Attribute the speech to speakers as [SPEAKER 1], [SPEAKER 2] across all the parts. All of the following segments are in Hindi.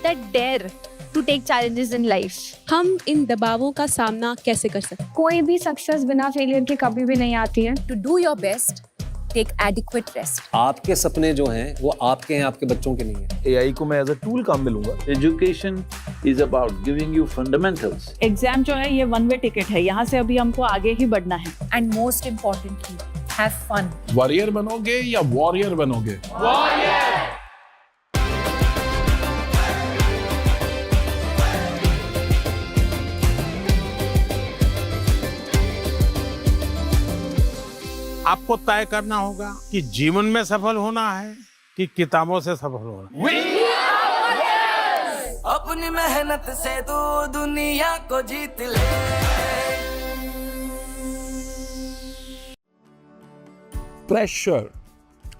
[SPEAKER 1] that dare to take challenges in life.
[SPEAKER 2] हम इन दबावों का सामना कैसे कर सकते हैं?
[SPEAKER 3] कोई भी सक्सेस बिना फेलियर के कभी भी नहीं आती है.
[SPEAKER 4] To do your best, take adequate rest.
[SPEAKER 5] आपके सपने जो हैं वो आपके हैं, आपके बच्चों के नहीं हैं.
[SPEAKER 6] AI को मैं एज अ टूल काम में लूंगा.
[SPEAKER 7] Education is about giving you fundamentals.
[SPEAKER 8] Exam जो है ये वन वे टिकट है, यहाँ से अभी हमको आगे ही बढ़ना है.
[SPEAKER 4] And most importantly, have fun.
[SPEAKER 9] Warrior बनोगे या वॉरियर बनोगे? वॉरियर.
[SPEAKER 10] आपको तय करना होगा कि जीवन में सफल होना है कि किताबों से सफल होना है.
[SPEAKER 11] अपनी मेहनत से तू दुनिया को जीत ले.
[SPEAKER 12] प्रेशर.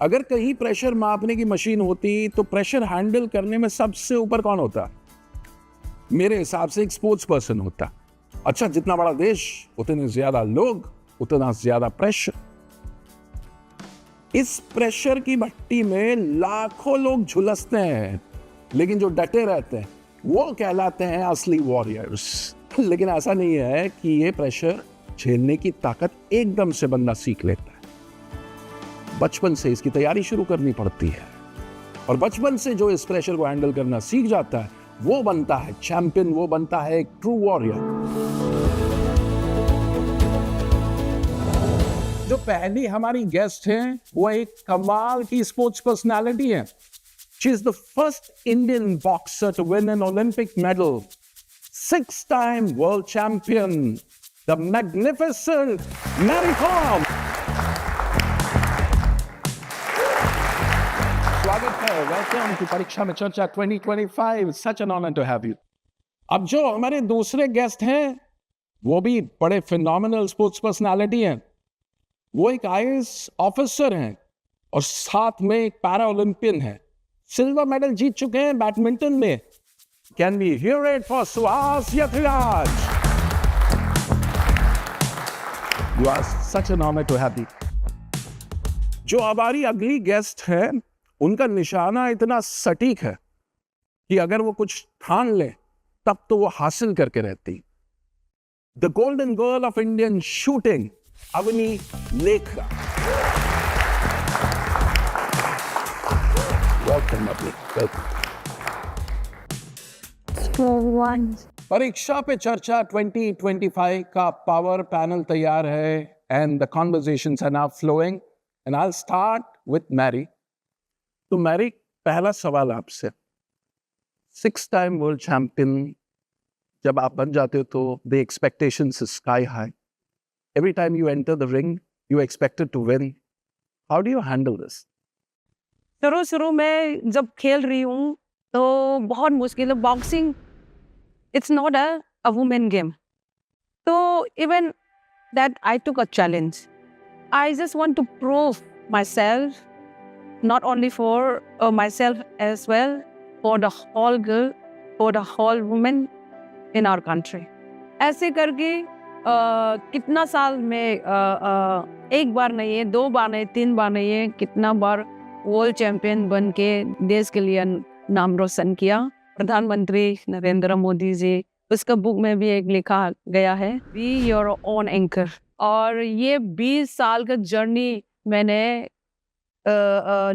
[SPEAKER 12] अगर कहीं प्रेशर मापने की मशीन होती तो प्रेशर हैंडल करने में सबसे ऊपर कौन होता? मेरे हिसाब से एक स्पोर्ट्स पर्सन होता. अच्छा, जितना बड़ा देश उतने ज्यादा लोग, उतना ज्यादा प्रेशर. इस प्रेशर की भट्टी में लाखों लोग झुलसते हैं, लेकिन जो डटे रहते हैं वो कहलाते हैं असली वॉरियर्स. लेकिन ऐसा नहीं है कि ये प्रेशर झेलने की ताकत एकदम से बंदा सीख लेता है. बचपन से इसकी तैयारी शुरू करनी पड़ती है, और बचपन से जो इस प्रेशर को हैंडल करना सीख जाता है वो बनता है चैंपियन, वो बनता है एक ट्रू वॉरियर. जो पहली हमारी गेस्ट हैं वो एक कमाल की स्पोर्ट्स पर्सनालिटी है. She is the first Indian boxer to win an Olympic medal, 6-time world champion, the magnificent Mary Kom. स्वागत है, वेलकम टू परीक्षा में Charcha 2025. Such an honour to have you. अब जो हमारे दूसरे गेस्ट हैं वो भी बड़े फिनोमिनल स्पोर्ट्स पर्सनालिटी हैं. वो एक IAS ऑफिसर हैं और साथ में एक पैरा ओलंपियन है. सिल्वर मेडल जीत चुके हैं बैडमिंटन में. Can we hear it for Suhas Yathiraj? You are such an honour to have you. जो हमारी अगली गेस्ट है उनका निशाना इतना सटीक है कि अगर वो कुछ ठान ले तब तो वो हासिल करके रहती. The golden girl of Indian shooting, Avani Lekhara. Welcome Avani, welcome. Pariksha pe Charcha 2025 का पावर पैनल तैयार है and the conversations are now flowing and I will start with Mary. तो मैरी, पहला सवाल आपसे. 6-time वर्ल्ड चैंपियन जब आप बन जाते हो तो the expectations sky high. Every time you enter the ring, you expected to win. How do you handle this?
[SPEAKER 8] शुरू में जब खेल रही हूँ तो बहुत मुश्किल है. Boxing it's not a women game. तो even that I took a challenge. I just want to prove myself, not only for myself as well, for the whole girl, for the whole women in our country. ऐसे करके कितना साल में एक बार नहीं है, 2 बार नहीं, 3 बार नहीं है, कितना बार वर्ल्ड चैंपियन बन के देश के लिए नाम रोशन किया. प्रधानमंत्री नरेंद्र मोदी जी, उसका बुक में भी एक लिखा गया है, बी योर ओन एंकर. और ये 20 साल का जर्नी मैंने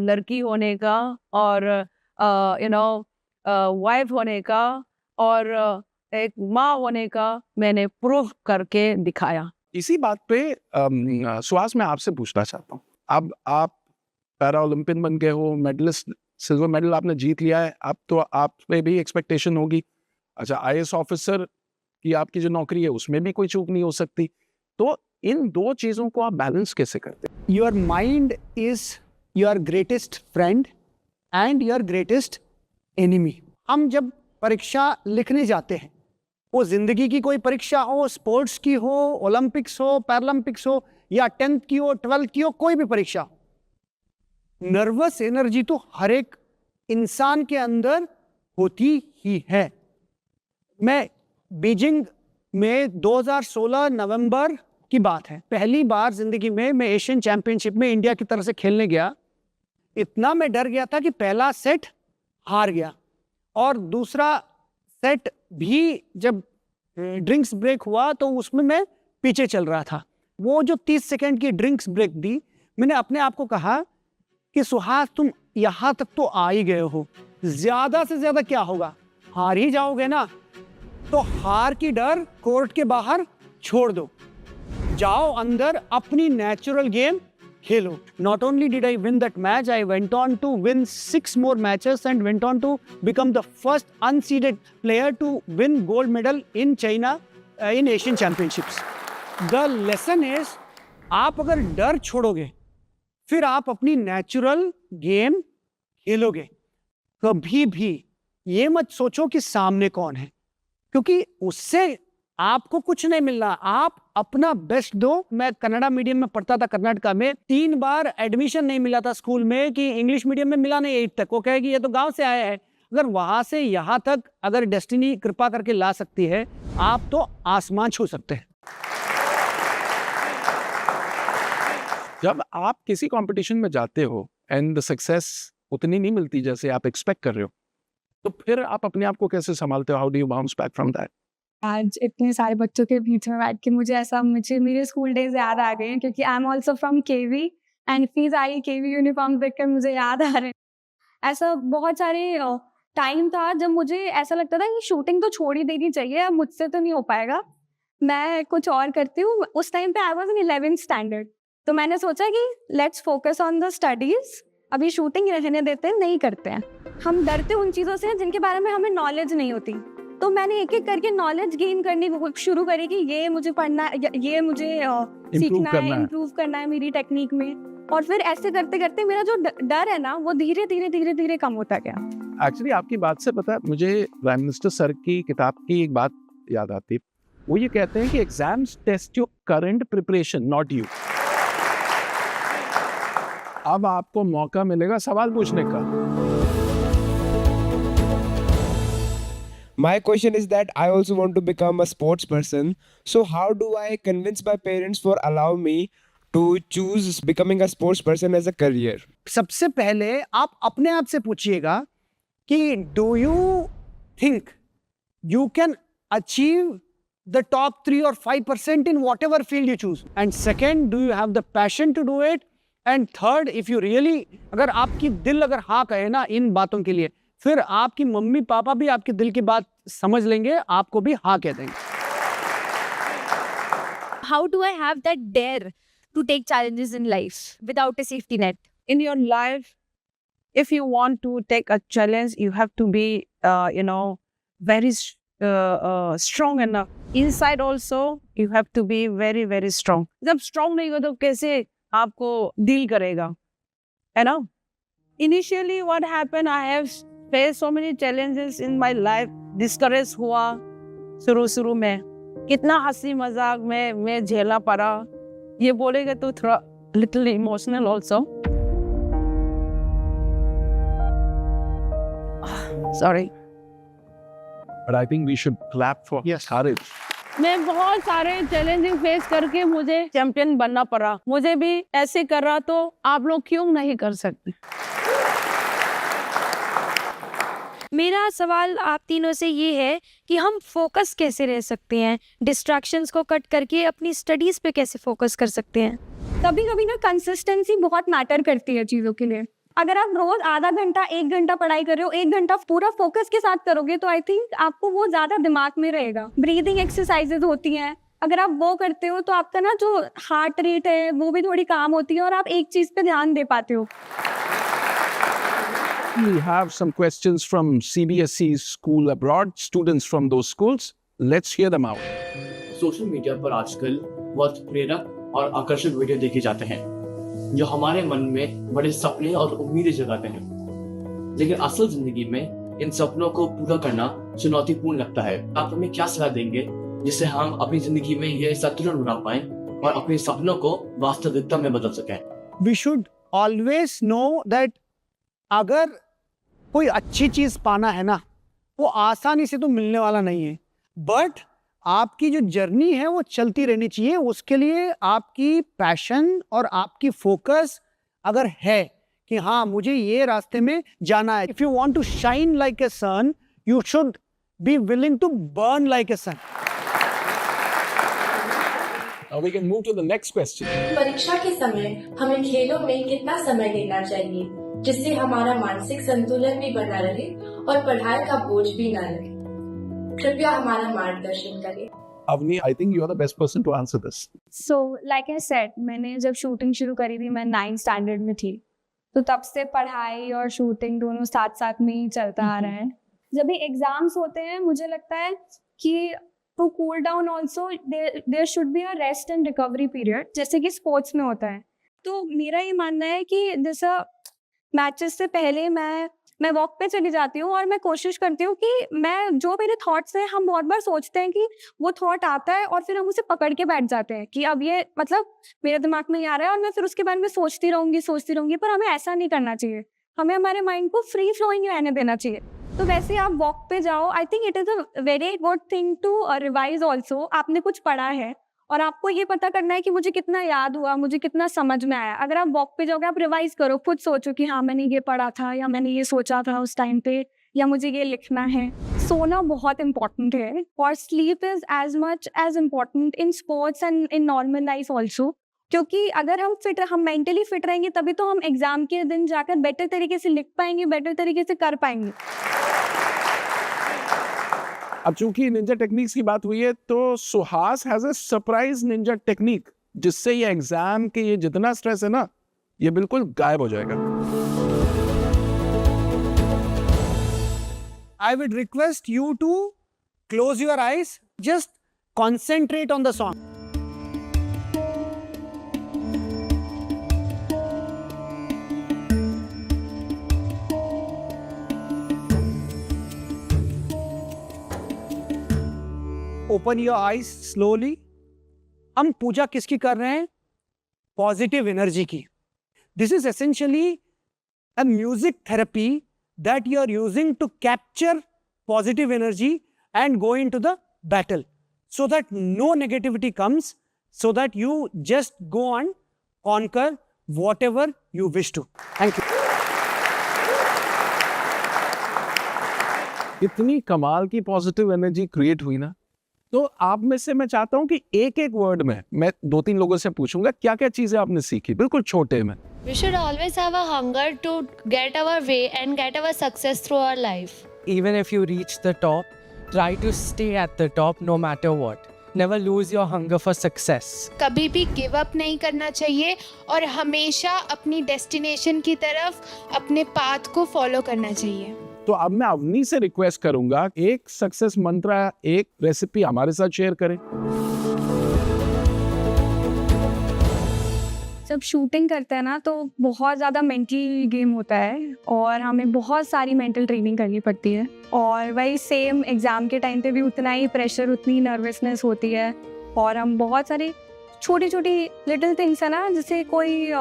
[SPEAKER 8] लड़की होने का और वाइफ होने का और एक माँ होने का मैंने प्रूव करके दिखाया.
[SPEAKER 12] इसी बात पे सुहास, मैं आपसे पूछना चाहता हूँ. अब आप पैरा ओलंपियन बन गए हो, मेडलिस्ट, सिल्वर मेडल आपने जीत लिया है. अब तो आप पे भी एक्सपेक्टेशन होगी. अच्छा, IAS ऑफिसर की आपकी जो नौकरी है उसमें भी कोई चूक नहीं हो सकती. तो इन दो चीजों को आप बैलेंस कैसे करते हैं?
[SPEAKER 13] Your mind is your greatest friend and your greatest enemy. हम जब परीक्षा लिखने जाते हैं, वो जिंदगी की कोई परीक्षा हो, स्पोर्ट्स की हो, ओलंपिक्स हो, पैरालंपिक्स हो, या 10th की हो, 12th की हो, कोई भी परीक्षा, नर्वस एनर्जी तो हर एक इंसान के अंदर होती ही है. मैं बीजिंग में 2016 नवंबर की बात है, पहली बार जिंदगी में मैं एशियन चैंपियनशिप में इंडिया की तरफ से खेलने गया. इतना मैं डर गया था कि पहला सेट हार गया और दूसरा सेट भी जब ड्रिंक्स ब्रेक हुआ तो उसमें मैं पीछे चल रहा था। वो जो 30 सेकंड की ड्रिंक्स ब्रेक दी, मैंने अपने आप को कहा कि सुहास तुम यहाँ तक तो आ ही गए हो, ज्यादा से ज्यादा क्या होगा, हार ही जाओगे ना, तो हार की डर कोर्ट के बाहर छोड़ दो, जाओ अंदर अपनी natural game Khelo. Not only did I win that match, I went on to win 6 more matches and went on to become the first unseeded player to win gold medal in China in Asian Championships. The lesson is, आप अगर डर छोड़ोगे फिर आप अपनी नेचुरल गेम खेलोगे। कभी भी ये मत सोचो कि सामने कौन है, क्योंकि उससे आपको कुछ नहीं मिलना, आप अपना बेस्ट दो। मैं कन्नड़ा मीडियम में पढ़ता था कर्नाटका में, 3 बार एडमिशन नहीं मिला था स्कूल में कि इंग्लिश मीडियम में मिला नहीं 8 तक। वो कहे कि ये तो गांव से आया है, अगर वहां से यहाँ तक अगर डेस्टिनी कृपा करके ला सकती है, आप तो आसमान छू सकते हैं।
[SPEAKER 12] जब आप किसी कंपटीशन में जाते हो एंड द सक्सेस उतनी नहीं मिलती जैसे आप एक्सपेक्ट कर रहे हो, तो फिर आप अपने आप को कैसे संभालते हो? How do you bounce back from that?
[SPEAKER 3] आज इतने सारे बच्चों के बीच में बैठ के मुझे मेरे स्कूल डेज याद आ गए हैं, क्योंकि I am also from KV and fees I KV uniform देखकर मुझे याद आ रहे हैं। ऐसा बहुत सारे टाइम था जब मुझे ऐसा लगता था कि शूटिंग तो छोड़ ही देनी चाहिए, अब मुझसे तो नहीं हो पाएगा, मैं कुछ और करती हूँ। उस टाइम पे I was in 11th standard, तो मैंने सोचा कि let's focus on the studies, अभी शूटिंग रहने देते हैं, नहीं करते हैं। हम डरते उन चीज़ों से जिनके बारे में हमें नॉलेज नहीं होती, तो मैंने एक एक करके नॉलेज गेन करनी शुरू करी कि ये मुझे पढ़ना है, ये मुझे सीखना है, इम्प्रूव करना है मेरी टेक्निक में। और फिर ऐसे करते करते मेरा जो डर है ना, वो धीरे धीरे कम होता गया।
[SPEAKER 12] एक्चुअली आपकी बात से पता है मुझे प्राइम मिनिस्टर सर की किताब की एक बात याद आती है। वो ये कहते हैं कि exams test your current preparation, not you. अब आपको मौका मिलेगा सवाल पूछने का।
[SPEAKER 14] My question is that I also want to become a sports person. So how do I convince my parents for allow me to choose becoming a sports person as a career?
[SPEAKER 13] सबसे पहले आप अपने आप से पूछिएगा कि do you think you can achieve the top 3 or 5% in whatever field you choose? And second, do you have the passion to do it? And third, if you really, अगर आपकी दिल अगर हाँ कहे ना इन बातों के लिए, फिर आपकी मम्मी पापा भी आपके दिल की बात समझ लेंगे, आपको भी हाँ कह देंगे।
[SPEAKER 1] How do I have that dare to take challenges in life without a safety net?
[SPEAKER 8] In your life, if you want to take a challenge, you have to be, very strong enough. Inside also, you have to be very, very strong. जब strong नहीं हो तो कैसे आपको deal करेगा, है ना? Initially, what happened? I have faced so many challenges in my life. Discouraged हुआ शुरू में, कितना हंसी मजाक में मैं झेला पड़ा, ये बोलेगा तो थोड़ा little emotional also. Sorry.
[SPEAKER 12] But I think we should clap for courage.
[SPEAKER 8] मैं बहुत सारे चैलेंजिंग फेस करके मुझे चैंपियन बनना पड़ा। मुझे भी ऐसे कर रहा तो आप लोग क्यों नहीं कर सकते?
[SPEAKER 1] मेरा सवाल आप तीनों से ये है कि हम फोकस कैसे रह सकते हैं, डिस्ट्रैक्शंस को कट करके अपनी स्टडीज पे कैसे फोकस कर सकते हैं?
[SPEAKER 3] कभी कभी ना कंसिस्टेंसी बहुत मैटर करती है चीज़ों के लिए। अगर आप रोज आधा घंटा 1 घंटा पढ़ाई कर रहे हो, 1 घंटा पूरा फोकस के साथ करोगे, तो आई थिंक आपको वो ज्यादा दिमाग में रहेगा। ब्रीदिंग एक्सरसाइजेज होती हैं, अगर आप वो करते हो तो आपका ना जो हार्ट रेट है वो भी थोड़ी काम होती है और आप एक चीज पे ध्यान दे पाते हो।
[SPEAKER 12] We have some questions from CBSE school abroad, students from those schools. Let's hear them out.
[SPEAKER 15] Social media पर आजकल बहुत प्रेरक और आकर्षक वीडियो देखे जाते हैं जो हमारे मन में बड़े सपने और उम्मीदें जगाते हैं, लेकिन असल जिंदगी में इन सपनों को पूरा करना चुनौतीपूर्ण लगता है। आप हमें क्या सलाह देंगे जिससे हम अपनी जिंदगी में ये संतुलन बना पाएं और अपने सपनों को वास्तविकता में बदल सकें?
[SPEAKER 13] We should always know that अगर कोई अच्छी चीज पाना है ना, वो आसानी से तो मिलने वाला नहीं है, बट आपकी जो जर्नी है वो चलती रहनी चाहिए। उसके लिए आपकी पैशन और आपकी फोकस अगर है कि हाँ मुझे ये रास्ते में जाना है, if you want to shine like a sun, You should be willing to burn like a sun.
[SPEAKER 12] Now we can move to the next question.
[SPEAKER 16] परीक्षा के समय हमें खेलों में कितना समय देना चाहिए जिससे हमारा मानसिक संतुलन भी बना रहे और पढ़ाई का बोझ भी ना लगे? कृपया हमारा मार्गदर्शन करें।
[SPEAKER 12] Avni, I think you are the best person to answer this.
[SPEAKER 3] So, like I said, मैंने जब शूटिंग शुरू करी थी मैं 9th स्टैंडर्ड में थी, तो तब से पढ़ाई और शूटिंग दोनों साथ साथ में ही चलता आ रहा है। जब भी एग्जाम्स होते हैं मुझे लगता है कि to cool down also there should be a rest and recovery period, जैसे कि स्पोर्ट्स में होता है। तो मेरा ये मानना है कि जैसा मैचेस से पहले मैं वॉक पे चली जाती हूँ और मैं कोशिश करती हूँ कि मैं जो मेरे थॉट्स हैं, हम बहुत बार सोचते हैं कि वो थॉट आता है और फिर हम उसे पकड़ के बैठ जाते हैं कि अब ये मतलब मेरे दिमाग में ये आ रहा है और मैं फिर उसके बारे में सोचती रहूंगी, पर हमें ऐसा नहीं करना चाहिए। हमें हमारे माइंड को फ्री फ्लोइंग रहने देना चाहिए। तो वैसे आप वॉक पे जाओ, I think it is a very good thing to revise also. आपने कुछ पढ़ा है और आपको ये पता करना है कि मुझे कितना याद हुआ, मुझे कितना समझ में आया। अगर आप वॉक पे जाओगे, आप रिवाइज करो, खुद सोचो कि हाँ मैंने ये पढ़ा था या मैंने ये सोचा था उस टाइम पे, या मुझे ये लिखना है। सोना बहुत इंपॉर्टेंट है और sleep is as much as important in sports and in normal life also, क्योंकि अगर हम मेंटली फिट रहेंगे तभी तो हम एग्जाम के दिन जाकर बेटर तरीके से लिख पाएंगे, बेटर तरीके से कर पाएंगे।
[SPEAKER 12] अब चूंकि निंजा टेक्निक्स की बात हुई है तो Suhas has a surprise Ninja technique जिससे ये एग्जाम के ये जितना स्ट्रेस है ना, ये बिल्कुल गायब हो जाएगा।
[SPEAKER 13] I would request you to close your eyes, just concentrate on the song. Open your eyes slowly. हम पूजा किसकी कर रहे हैं? पॉजिटिव एनर्जी की. This is essentially a music therapy that you are using to capture positive energy and go into the battle so that no negativity comes, so that you just go and conquer whatever you wish to. Thank you.
[SPEAKER 12] इतनी कमाल की पॉजिटिव एनर्जी क्रिएट हुई ना, तो आप में से मैं चाहता हूं कि एक एक वर्ड में मैं 2-3 लोगों से पूछूंगा क्या क्या चीजें आपने सीखी, बिल्कुल छोटे में।
[SPEAKER 17] We should always have a hunger to get our way and get our success through our life.
[SPEAKER 18] Even if you reach the top, try to stay at the top no matter what. Never lose your hunger for success.
[SPEAKER 19] कभी भी गिव अप नहीं करना चाहिए और हमेशा अपनी डेस्टिनेशन की तरफ अपने पाथ को फॉलो करना चाहिए।
[SPEAKER 12] तो अब मैं अवनी से रिक्वेस्ट करूंगा एक सक्सेस मंत्र, एक रेसिपी हमारे साथ शेयर करें।
[SPEAKER 3] जब शूटिंग करते हैं ना तो बहुत ज़्यादा मेंटल गेम होता है और हमें बहुत सारी मेंटल ट्रेनिंग करनी पड़ती है, और वही सेम एग्ज़ाम के टाइम पे भी उतना ही प्रेशर, उतनी नर्वसनेस होती है, और हम बहुत सारी छोटी छोटी लिटिल थिंग्स है ना, जैसे कोई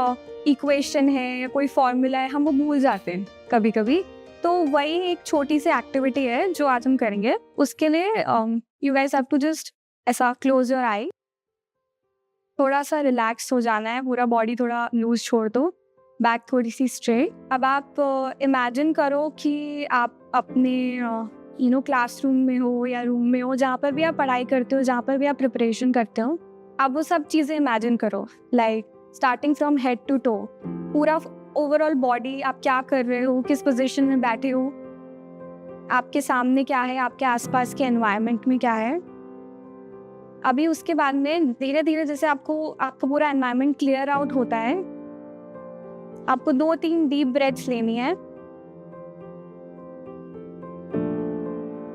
[SPEAKER 3] इक्वेशन है या कोई फॉर्मूला है, हम वो भूल जाते हैं कभी कभी। तो वही एक छोटी सी एक्टिविटी है जो आज हम करेंगे। उसके लिए you guys have to just ऐसा क्लोज योर आई, थोड़ा सा रिलैक्स हो जाना है, पूरा बॉडी थोड़ा लूज छोड़ दो, बैक थोड़ी सी स्ट्रेट। अब आप इमेजिन करो कि आप अपने क्लासरूम में हो या रूम में हो, जहाँ पर भी आप पढ़ाई करते हो, जहाँ पर भी आप प्रिपरेशन करते हो, आप वो सब चीज़ें इमेजिन करो, like starting from head to toe, पूरा ओवरऑल बॉडी, आप क्या कर रहे हो, किस पोजीशन में बैठे हो, आपके सामने क्या है, आपके आसपास के एनवायरनमेंट में क्या है। अभी उसके बाद में धीरे धीरे जैसे आपका पूरा एनवायरनमेंट क्लियर आउट होता है, आपको 2-3 डीप ब्रेथ्स लेनी है,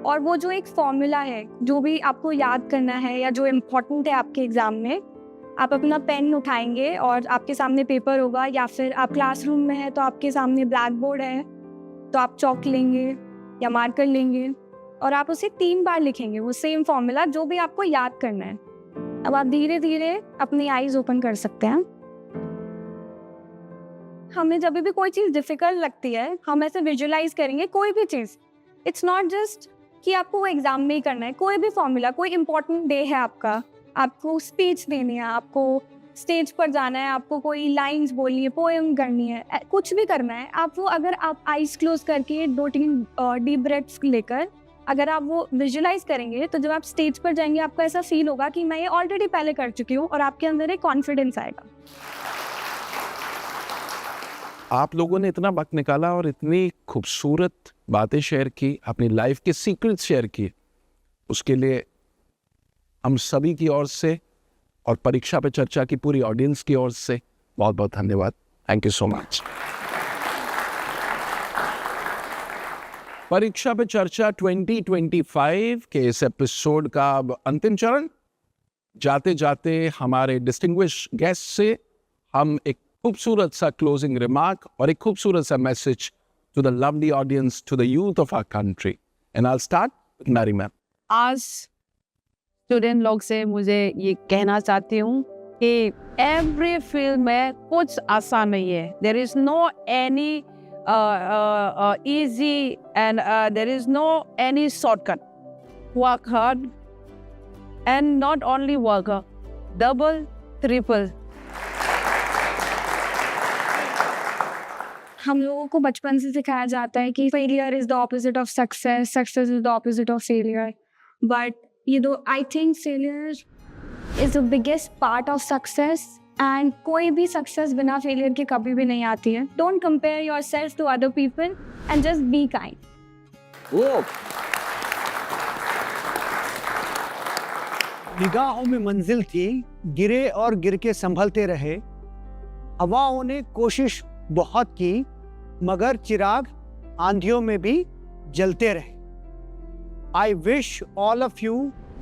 [SPEAKER 3] और वो जो एक फॉर्मूला है जो भी आपको याद करना है या जो इम्पोर्टेंट है आपके एग्जाम में, आप अपना पेन उठाएंगे और आपके सामने पेपर होगा, या फिर आप क्लासरूम में है तो आपके सामने ब्लैक बोर्ड है तो आप चॉक लेंगे या मार्कर लेंगे और आप उसे 3 बार लिखेंगे, वो सेम फॉर्मूला जो भी आपको याद करना है। अब आप धीरे धीरे अपनी आईज ओपन कर सकते हैं। हमें जब भी कोई चीज़ डिफिकल्ट लगती है, हम ऐसे विजुअलाइज करेंगे कोई भी चीज़। इट्स नॉट जस्ट कि आपको वो एग्जाम में ही करना है, कोई भी फॉर्मूला, कोई इंपॉर्टेंट डे है आपका, आपको स्पीच देनी है, आपको स्टेज पर जाना है, आपको कोई लाइंस बोलनी है, पोएम करनी है, कुछ भी करना है, आप वो अगर आप आईज क्लोज करके 2-3 डीप ब्रेथ्स लेकर अगर आप वो विजुलाइज करेंगे तो जब आप स्टेज पर जाएंगे आपको ऐसा फील होगा कि मैं ये ऑलरेडी पहले कर चुकी हूँ और आपके अंदर एक कॉन्फिडेंस आएगा।
[SPEAKER 12] आप लोगों ने इतना वक्त निकाला और इतनी खूबसूरत बातें शेयर की, अपनी लाइफ के सीक्रेट्स शेयर किए, उसके लिए हम सभी की ओर से और परीक्षा पे चर्चा की पूरी ऑडियंस की ओर से बहुत बहुत धन्यवाद। Thank you so much. परीक्षा पे चर्चा 2025 के इस एपिसोड का अब अंतिम चरण। जाते जाते हमारे डिस्टिंग्विश गेस्ट से हम एक खूबसूरत सा क्लोजिंग रिमार्क और एक खूबसूरत सा message to the lovely audience, to the youth of our country, and I will start with Mary ma'am.
[SPEAKER 8] आज स्टूडेंट लोग से मुझे ये कहना चाहती हूँ कि एवरी फील्ड में कुछ आसान नहीं है। There is no any easy and there is no any shortcut. Work hard and not only work hard, double, triple.
[SPEAKER 3] हम लोगों को बचपन से सिखाया जाता है कि failure is the opposite of success, success is the opposite of failure, but ये दो, I think failure is the biggest part of success, and कोई भी सक्सेस बिना फेलियर के कभी भी नहीं आती है। Don't compare yourself to other people and just be kind.
[SPEAKER 13] निगाहों में मंजिल थी, गिरे और गिर के संभलते रहे। हवाओं ने कोशिश बहुत की, मगर चिराग आंधियों में भी जलते रहे। I wish all of you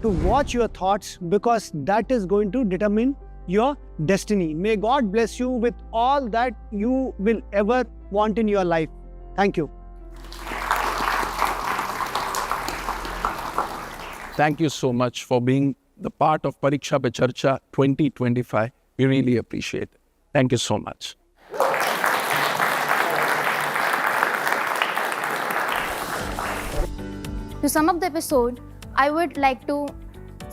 [SPEAKER 13] to watch your thoughts because that is going to determine your destiny. May God bless you with all that you will ever want in your life. Thank you.
[SPEAKER 12] Thank you so much for being the part of Pariksha Pe Charcha 2025. We really appreciate it. Thank you so much.
[SPEAKER 20] To sum up the episode, I would like to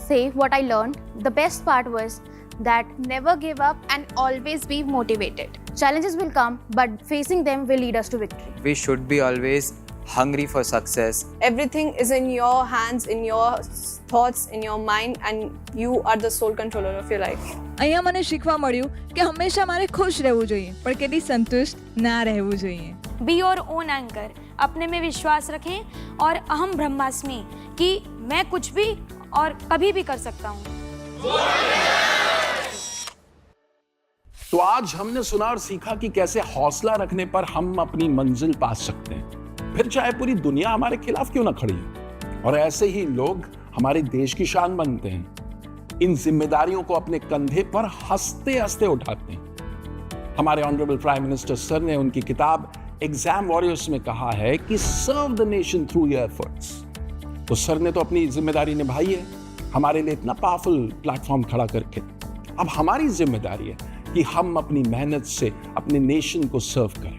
[SPEAKER 20] say what I learned. The best part was that never give up and always be motivated. Challenges will come, but facing them will lead us to victory.
[SPEAKER 21] We should be always hungry for success.
[SPEAKER 22] Everything is in your hands, in your thoughts, in your mind, and you are the sole controller of your life.
[SPEAKER 23] અહીંયા મને શીખવા મળ્યું કે હંમેશા મારે ખુશ રહેવું જોઈએ પણ કદી સંતુષ્ટ ના રહેવું જોઈએ.
[SPEAKER 1] Be your own anchor. अपने में विश्वास रखें और अहम ब्रह्मास्मि कि मैं कुछ भी और कभी भी कर सकता हूँ।
[SPEAKER 12] तो आज हमने सुना और सीखा कि कैसे हौसला रखने पर हम अपनी मंजिल पा सकते हैं, फिर चाहे पूरी दुनिया हमारे खिलाफ क्यों ना खड़ी हो। और ऐसे ही लोग हमारे देश की शान बनते हैं, इन जिम्मेदारियों को अपने कंधे पर हंसते हंसते उठाते हैं। हमारे ऑनरेबल प्राइम मिनिस्टर सर ने उनकी किताब एग्जाम वॉरियर्स में कहा है कि serve the nation through your efforts. तो सर ने तो अपनी जिम्मेदारी निभाई है, हमारे लिए इतना पावरफुल प्लेटफॉर्म खड़ा करके। अब हमारी जिम्मेदारी है कि हम अपनी मेहनत से अपने नेशन को सर्व करें।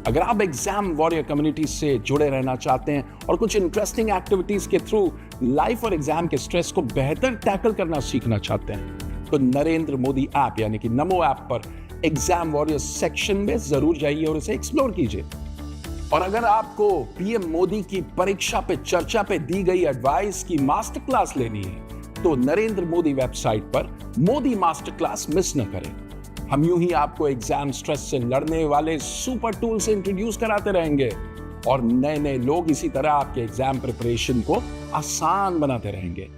[SPEAKER 12] अगर आप एग्जाम वॉरियर कम्युनिटी से जुड़े रहना चाहते हैं और कुछ इंटरेस्टिंग एक्टिविटीज के थ्रू लाइफ और एग्जाम के स्ट्रेस को बेहतर टैकल करना सीखना चाहते हैं, तो नरेंद्र मोदी ऐप यानी कि नमो ऐप पर एग्जाम वॉरियर सेक्शन में जरूर जाइए और इसे एक्सप्लोर कीजिए। और अगर आपको पीएम मोदी की परीक्षा पे चर्चा पे दी गई एडवाइस की मास्टर क्लास लेनी है तो नरेंद्र मोदी वेबसाइट पर मोदी मास्टर क्लास मिस न करें। हम यूं ही आपको एग्जाम स्ट्रेस से लड़ने वाले सुपर टूल से इंट्रोड्यूस कराते रहेंगे और नए नए लोग इसी तरह आपके एग्जाम प्रिपरेशन को आसान बनाते रहेंगे।